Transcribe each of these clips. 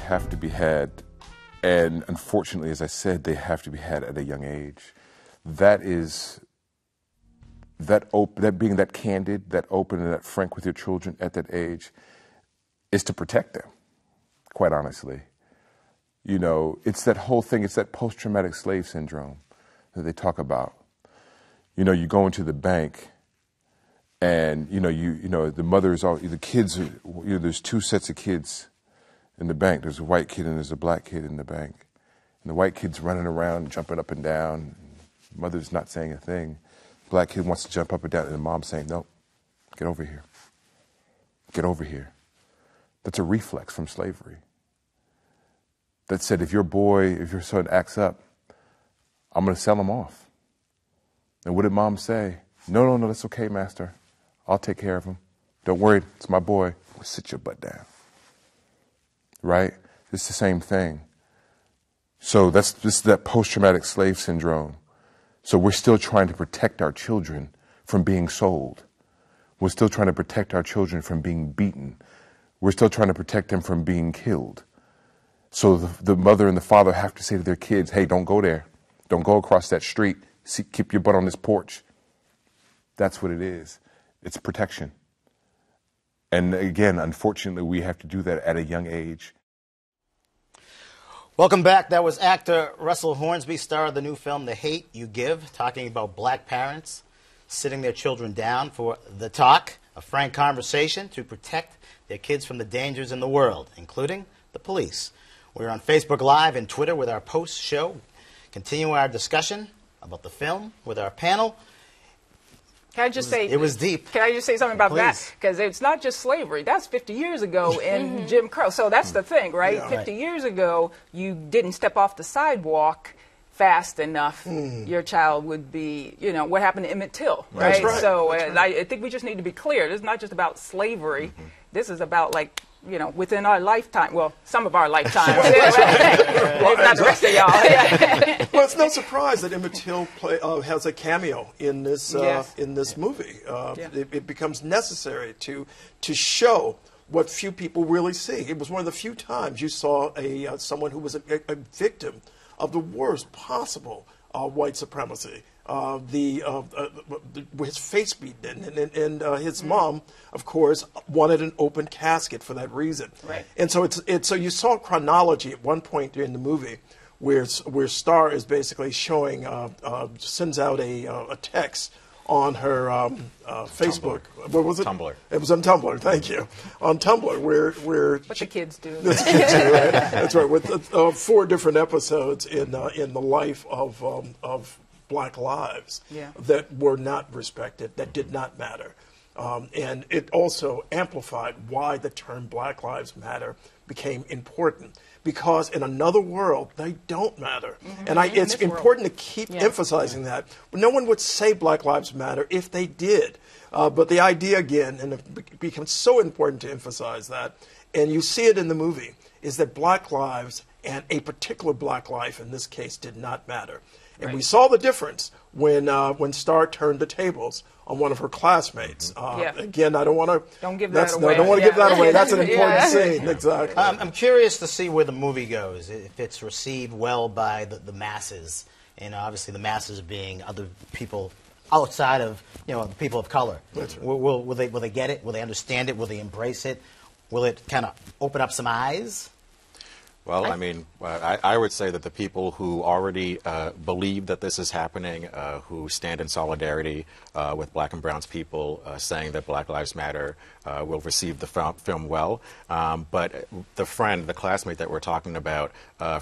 have to be had, and unfortunately, as I said, they have to be had at a young age. That being that candid, that open, and that frank with your children at that age is to protect them, quite honestly. You know, it's that whole thing, it's that post-traumatic slave syndrome that they talk about. You know, you go into the bank and, the mothers, the kids, there's two sets of kids in the bank. There's a white kid and there's a black kid in the bank. And the white kid's running around, jumping up and down. The mother's not saying a thing. The black kid wants to jump up and down, and the mom's saying, no, get over here. Get over here. That's a reflex from slavery. That said, if your son acts up, I'm going to sell him off. And what did mom say? No, that's okay, master. I'll take care of him. Don't worry, it's my boy. Sit your butt down. Right? It's the same thing. So this is that post-traumatic slave syndrome. So we're still trying to protect our children from being sold. We're still trying to protect our children from being beaten. We're still trying to protect them from being killed. So the mother and the father have to say to their kids, hey, don't go there. Don't go across that street. Keep your butt on this porch. That's what it is. It's protection. And again, unfortunately, we have to do that at a young age. Welcome back. That was actor Russell Hornsby, star of the new film The Hate U Give, talking about black parents sitting their children down for the talk, a frank conversation to protect their kids from the dangers in the world, including the police. We're on Facebook Live and Twitter with our post-show. Continue our discussion about the film with our panel. Can I just say... It was deep. Can I just say something about Please. that? Because it's not just slavery. That's 50 years ago in Jim Crow. So that's the thing, right? Yeah. 50 years ago, you didn't step off the sidewalk fast enough, your child would be, what happened to Emmett Till, right? That's right. So That's right. I think we just need to be clear. This is not just about slavery. This is about, within our lifetime. Well, some of our lifetimes. Maybe not the rest of y'all. Well, it's no surprise that Emmett Till has a cameo in this movie. It becomes necessary to show what few people really see. It was one of the few times you saw someone who was a victim of the worst possible white supremacy. His face beaten, and his mom, of course, wanted an open casket for that reason. Right. And so so you saw chronology at one point in the movie where Star is basically showing sends out a text on her Facebook. Tumblr. What was it? Tumblr. It was on Tumblr. Thank you. On Tumblr, where What the kids do. That's kids do, right? That's right. With 4 different episodes in the life of Black lives that were not respected, that did not matter. And it also amplified why the term Black Lives Matter became important. Because in another world, they don't matter. And it's important to keep emphasizing that. But no one would say Black Lives Matter if they did. But the idea, again, and it becomes so important to emphasize that, and you see it in the movie, is that Black lives, and a particular Black life in this case, did not matter. And we saw the difference when Star turned the tables on one of her classmates. Again, I don't want to... Don't give that away. I don't want to give that away. That's an important scene. Exactly. I'm curious to see where the movie goes, if it's received well by the masses, and obviously the masses being other people outside of, the people of color. That's right. Will they get it? Will they understand it? Will they embrace it? Will it kind of open up some eyes? Well, I would say that the people who already believe that this is happening, who stand in solidarity with Black and Brown's people, saying that Black Lives Matter, will receive the film well. But the classmate that we're talking about,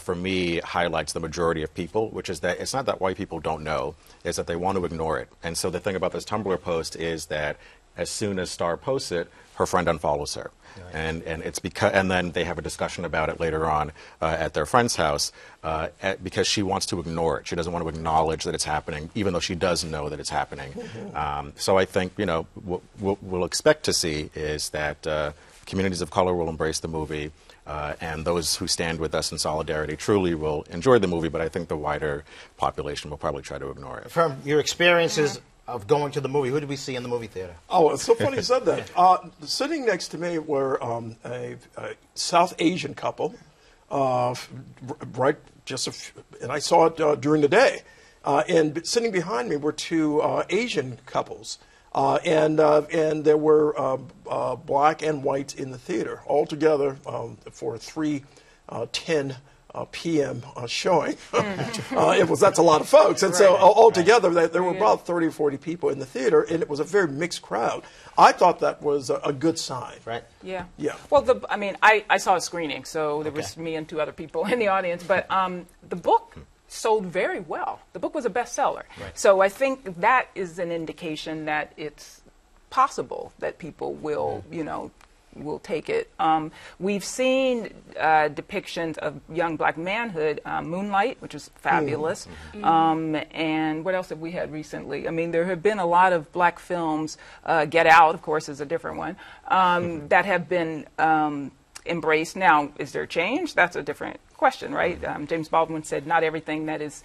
for me, highlights the majority of people, which is that it's not that white people don't know, it's that they want to ignore it. And so the thing about this Tumblr post is that as soon as Star posts it, her friend unfollows her. Right. And it's and then they have a discussion about it later on at their friend's house because she wants to ignore it. She doesn't want to acknowledge that it's happening, even though she does know that it's happening. So I think, what we'll expect to see is that communities of color will embrace the movie, and those who stand with us in solidarity truly will enjoy the movie, but I think the wider population will probably try to ignore it. From your experiences of going to the movie, who did we see in the movie theater? Oh, it's so funny you said that. Sitting next to me were a South Asian couple right, and I saw it during the day. And sitting behind me were two Asian couples. And there were black and whites in the theater all together for a 3:10 p.m. Showing. That's a lot of folks. And so altogether there were about 30 or 40 people in the theater, and it was a very mixed crowd. I thought that was a good sign. Right. Yeah. Yeah. Well, I saw a screening, so there was me and two other people in the audience. But the book sold very well. The book was a bestseller. Right. So I think that is an indication that it's possible that people will, will take it. We've seen depictions of young black manhood, Moonlight, which is fabulous. And what else have we had recently? I mean, there have been a lot of black films. Get Out, of course, is a different one, that have been embraced. Now, is there change? That's a different question, right? James Baldwin said, not everything that is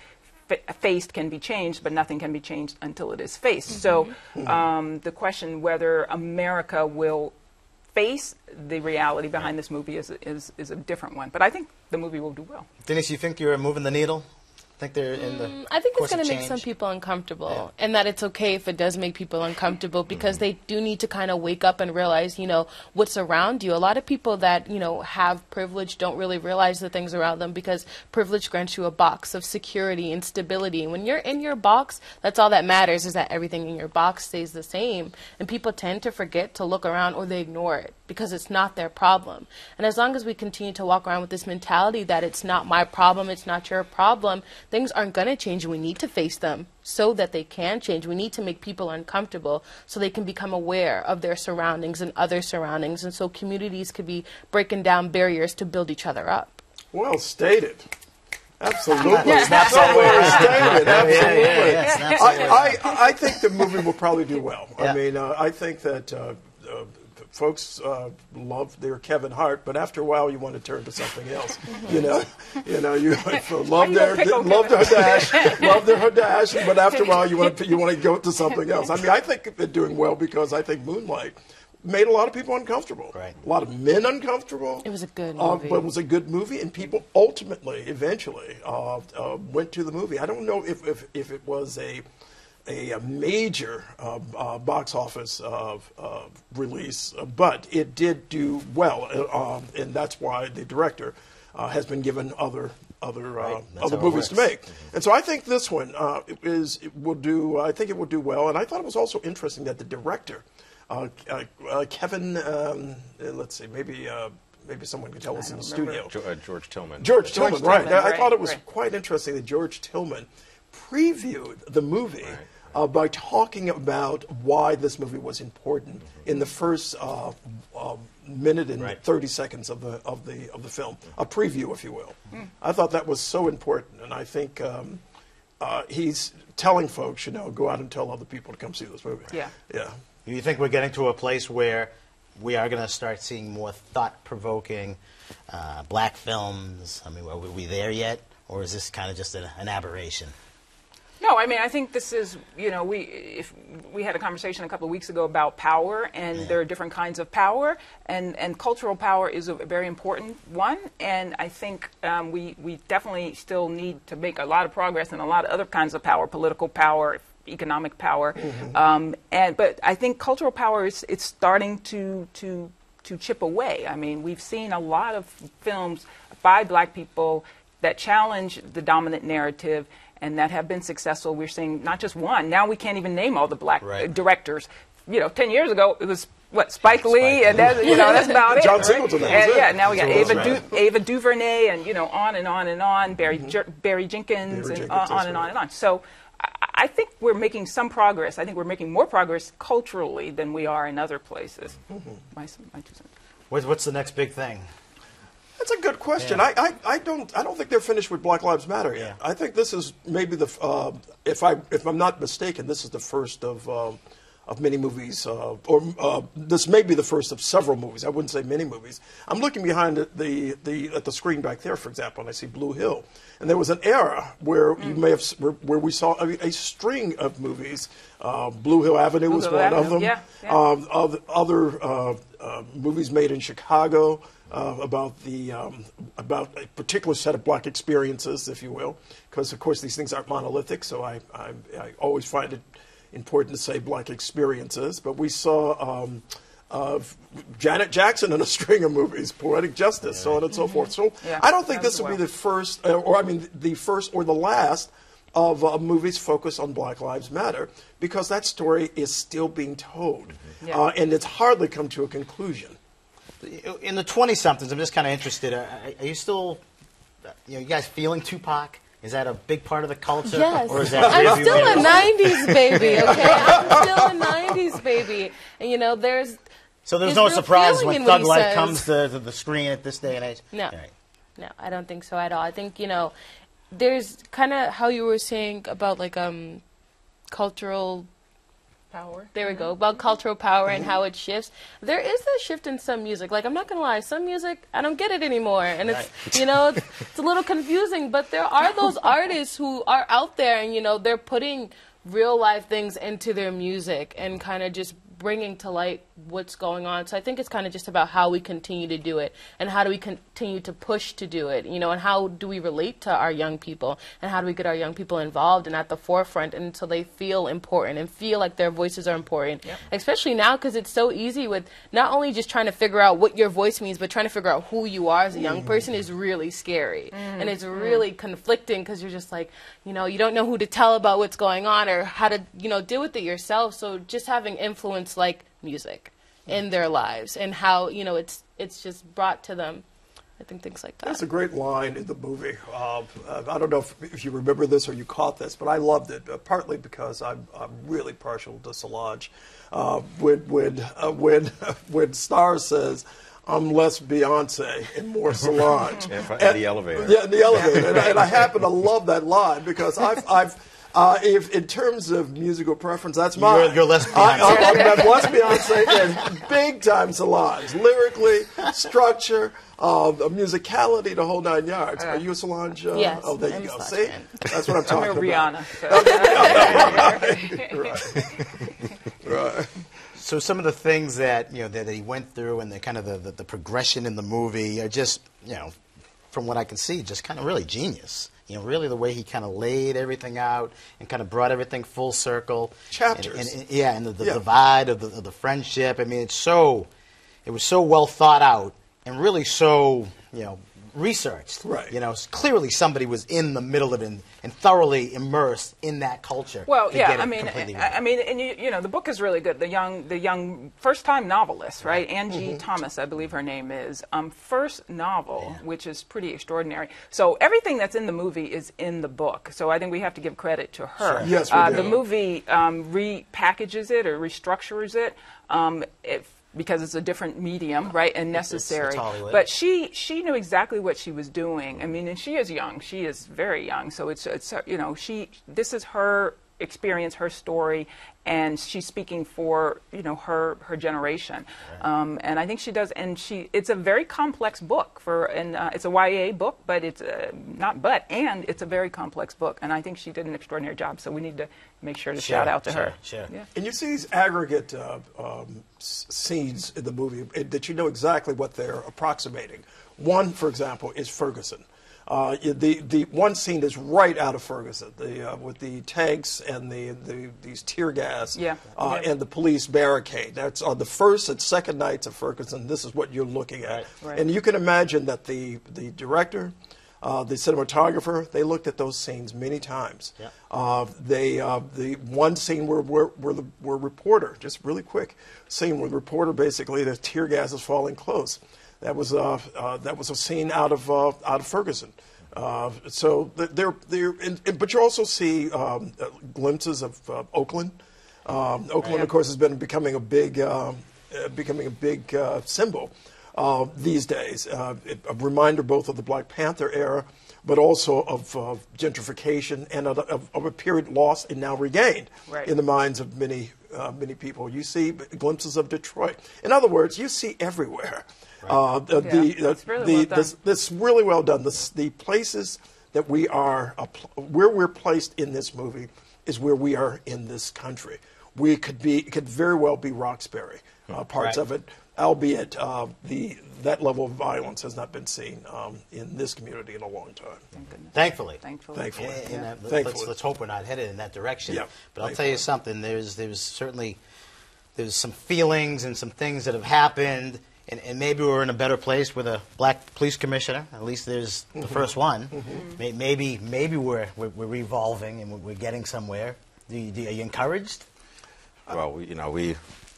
faced can be changed, but nothing can be changed until it is faced. So the question whether America will face the reality behind this movie is a different one. But I think the movie will do well. Denise, you think you're moving the needle? Think they're in the I think it's going to make change? some people uncomfortable, and that it's okay if it does make people uncomfortable, because they do need to kind of wake up and realize, what's around you. A lot of people that, have privilege don't really realize the things around them, because privilege grants you a box of security and stability. And when you're in your box, that's all that matters, is that everything in your box stays the same. And people tend to forget to look around, or they ignore it because it's not their problem. And as long as we continue to walk around with this mentality that it's not my problem, it's not your problem, things aren't going to change, and we need to face them so that they can change. We need to make people uncomfortable so they can become aware of their surroundings and other surroundings, and so communities could be breaking down barriers to build each other up. Well stated. Absolutely. Snaps So all the way well around. stated. Absolutely. Snaps all the way around. I think the movie will probably do well. Yeah. I mean, I think that folks love their Kevin Hart, but after a while you want to turn to something else. You love their dash, but after a while you want to go to something else. I mean, I think they're doing well because I think Moonlight made a lot of people uncomfortable. Right. A lot of men uncomfortable. It was a good movie. But it was a good movie, and people eventually went to the movie. I don't know if it was a major box office release, but it did do well, and that's why the director has been given other movies to make. And so I think this one will do. I think it will do well, and I thought it was also interesting that the director, Kevin, let's see, maybe someone can tell us in the studio. George Tillman. George Tillman, right. Tillman, I thought it was right. quite interesting that George Tillman previewed the movie by talking about why this movie was important in the first minute and 30 seconds of the film, a preview, if you will. I thought that was so important, and I think he's telling folks, go out and tell other people to come see this movie. Yeah. Yeah. Do you think we're getting to a place where we are going to start seeing more thought-provoking black films? I mean, are we there yet, or is this kind of just an aberration? No, I mean, I think this is, we had a conversation a couple of weeks ago about power, and there are different kinds of power, and cultural power is a very important one, and I think we definitely still need to make a lot of progress in a lot of other kinds of power, political power, economic power, but I think cultural power it's starting to chip away. I mean, we've seen a lot of films by black people that challenge the dominant narrative and that have been successful. We're seeing not just one. Now we can't even name all the black directors. 10 years ago it was Spike Lee, and that's about it. John Singleton. And now we got Ava DuVernay, and on and on and on. Barry Jenkins, and on and on and on. So I think we're making some progress. I think we're making more progress culturally than we are in other places. My 2 cents. What's the next big thing? That's a good question. Yeah. I don't think they're finished with Black Lives Matter yet. I think this is maybe if I'm not mistaken, this is the first of many movies, this may be the first of several movies. I wouldn't say many movies. I'm looking behind at the screen back there, for example, and I see Blue Hill. And there was an era where you may have where we saw a string of movies. Blue Hill Avenue was one of them. Yeah. Other movies made in Chicago about a particular set of black experiences, if you will, because of course these things aren't monolithic. So I always find it important to say black experiences. But we saw Janet Jackson in a string of movies, Poetic Justice, so on and so forth. So I don't think this will be the first, the first or the last of movies focused on Black Lives Matter, because that story is still being told, and it's hardly come to a conclusion. In the 20-somethings, I'm just kind of interested. Are you still, you guys feeling Tupac? Is that a big part of the culture? Yes. Or is that I'm still a 90s baby, okay? I'm still a 90s baby. And, there's... So there's no surprise when Thug Life comes to the screen at this day and age? No. Right. No, I don't think so at all. I think, there's kind of how you were saying about, cultural... power. There we go. About cultural power and how it shifts. There is a shift in some music. I'm not going to lie. Some music, I don't get it anymore. And it's, it's a little confusing. But there are those artists who are out there and, they're putting real life things into their music and kind of just bringing to light what's going on. So I think it's kind of just about how we continue to do it and how do we continue to push to do it, and how do we relate to our young people and how do we get our young people involved and at the forefront until they feel important and feel like their voices are important, especially now because it's so easy with not only just trying to figure out what your voice means, but trying to figure out who you are as a young person is really scary. And it's really conflicting because you're just like, you don't know who to tell about what's going on or how to, deal with it yourself. So just having influence like music in their lives and how it's just brought to them. I think things like that. That's a great line in the movie. I don't know if you remember this or you caught this, but I loved it, partly because I'm really partial to Solange. When Star says, "I'm less Beyonce and more Solange," in the elevator. Yeah, in the elevator, and I happen to love that line because if in terms of musical preference, that's mine. You're less Beyonce. I'm less Beyonce and big time Solange. Lyrically, structure, musicality, the whole 9 yards. Are you a Solange? Yes. Oh, there you go. See? That's what I'm talking I'm a about. Rihanna. Right. So some of the things that that he went through and the kind of the progression in the movie are just from what I can see, just kind of really genius. Really the way he kind of laid everything out and kind of brought everything full circle. Chapters. And the divide of the friendship. I mean, it was so well thought out and really so, researched. Right. Clearly somebody was in the middle of it and thoroughly immersed in that culture. Well, yeah, I mean, and the book is really good. The young first-time novelist, right? Angie Thomas, I believe her name is. First novel, which is pretty extraordinary. So everything that's in the movie is in the book. So I think we have to give credit to her. Sure. Yes, we do. The movie repackages it or restructures it. Because it's a different medium, right, and necessary. It's but she knew exactly what she was doing. I mean, and she is young. She is very young. So it's this is her experience, her story, and she's speaking for her generation. Right. And I think she does. And it's a very complex book it's a YA book, but it's it's a very complex book. And I think she did an extraordinary job. So we need to make sure to shout out to her. Sure. Yeah. And you see these aggregate scenes in the movie that you know exactly what they're approximating. One, for example, is Ferguson. The one scene is right out of Ferguson, with the tanks and these tear gas and the police barricade. That's on the first and second nights of Ferguson. This is what you're looking at, right. And you can imagine that the director, the cinematographer, they looked at those scenes many times. Yeah. The one scene where reporter, just really quick scene where the reporter basically the tear gas is falling close. That was a scene out of Ferguson. So but you also see glimpses of Oakland. Oakland, of course, has been becoming a big symbol these days. A reminder both of the Black Panther era, but also of gentrification and of a period lost and now regained in the minds of many many people. You see glimpses of Detroit. In other words, you see everywhere. That's really well done. The places that we are, where we're placed in this movie is where we are in this country. We could very well be Roxbury, parts of it, albeit that level of violence has not been seen in this community in a long time. Thankfully. Let's hope we're not headed in that direction. Yeah, but I'll tell you something. There's certainly some feelings and some things that have happened, and maybe we're in a better place with a black police commissioner. At least there's the first one. Maybe we're revolving and we're getting somewhere. Are you encouraged? Well,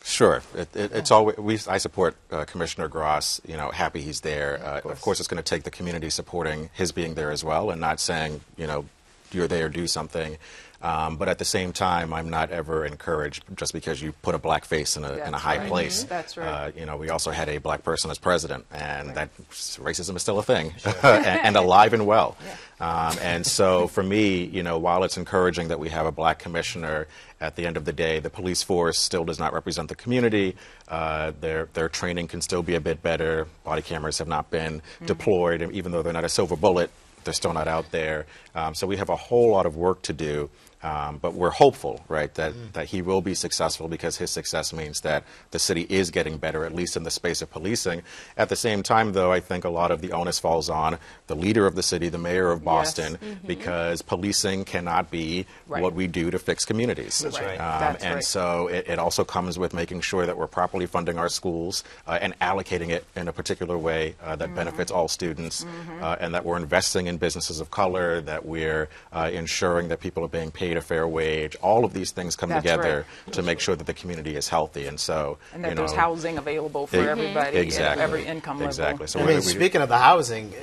sure. It's always. I support Commissioner Gross. Happy he's there. Of course, it's going to take the community supporting his being there as well, and not saying, you're there, do something. But at the same time, I'm not ever encouraged just because you put a black face in a high place. That's right. We also had a black person as president, and that racism is still a thing, and alive and well. And so for me, while it's encouraging that we have a black commissioner, at the end of the day, the police force still does not represent the community. Their training can still be a bit better. Body cameras have not been deployed, and even though they're not a silver bullet, they're still not out there. So we have a whole lot of work to do. But we're hopeful, right, that he will be successful, because his success means that the city is getting better, at least in the space of policing. At the same time, though, I think a lot of the onus falls on the leader of the city, the mayor of Boston, because policing cannot be what we do to fix communities. That's right. And so it also comes with making sure that we're properly funding our schools and allocating it in a particular way that benefits all students, and that we're investing in businesses of color, that we're ensuring that people are being paid a fair wage. All of these things come together to make sure that the community is healthy, and so that there's housing available for everybody at every income level. Exactly. So speaking of the housing,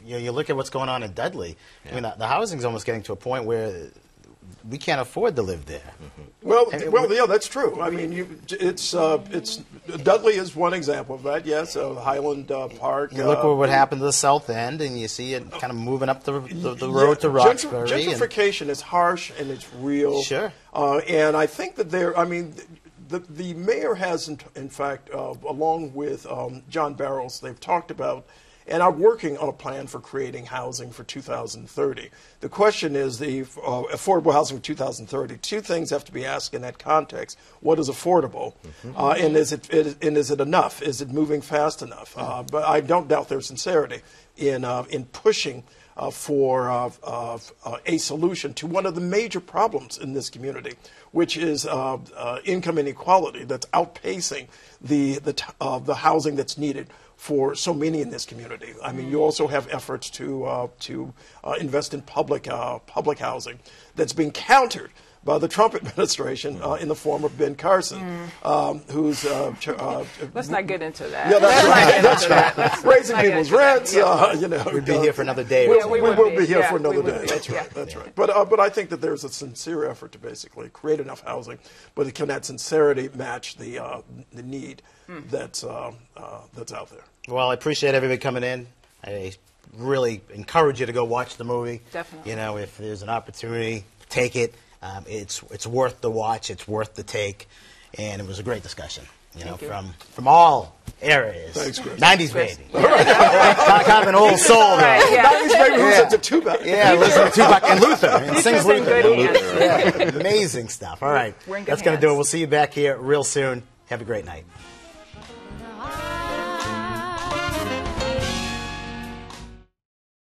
you look at what's going on in Dudley. I mean, the housing's almost getting to a point where we can't afford to live there. Well, yeah, that's true. I mean, it's Dudley is one example of that. Yes, Highland Park. You look at what happened to the South End, and you see it kind of moving up the road to Roxbury. Gentrification is harsh and it's real. Sure. And I think that the mayor has, in fact, along with John Barrows, they've talked about and are working on a plan for creating housing for 2030. The question is the affordable housing for 2030. Two things have to be asked in that context. What is affordable? And is it enough? Is it moving fast enough? But I don't doubt their sincerity in pushing for a solution to one of the major problems in this community, which is income inequality that's outpacing the housing that's needed for so many in this community. I mean, you also have efforts to invest in public housing that's being countered by the Trump administration in the form of Ben Carson, who's... let's not get into that. Yeah, that's right. That's right. Raising people's rents, We'd be here for another day. We will be here for another day. That's right. That's right. But I think that there's a sincere effort to basically create enough housing, but can that sincerity match the need that's out there? Well, I appreciate everybody coming in. I really encourage you to go watch the movie. Definitely. If there's an opportunity, take it. It's worth the watch. It's worth the take. And it was a great discussion. From all areas. Thanks, Chris. 90s baby. kind of an old soul, though. Right, yeah. 90s baby who listens to Tupac. Yeah, listen to Tupac and Luther. And sings sing Luther. good Yeah, amazing stuff. All right. We're in good That's going to do it. hands. We'll see you back here real soon. Have a great night.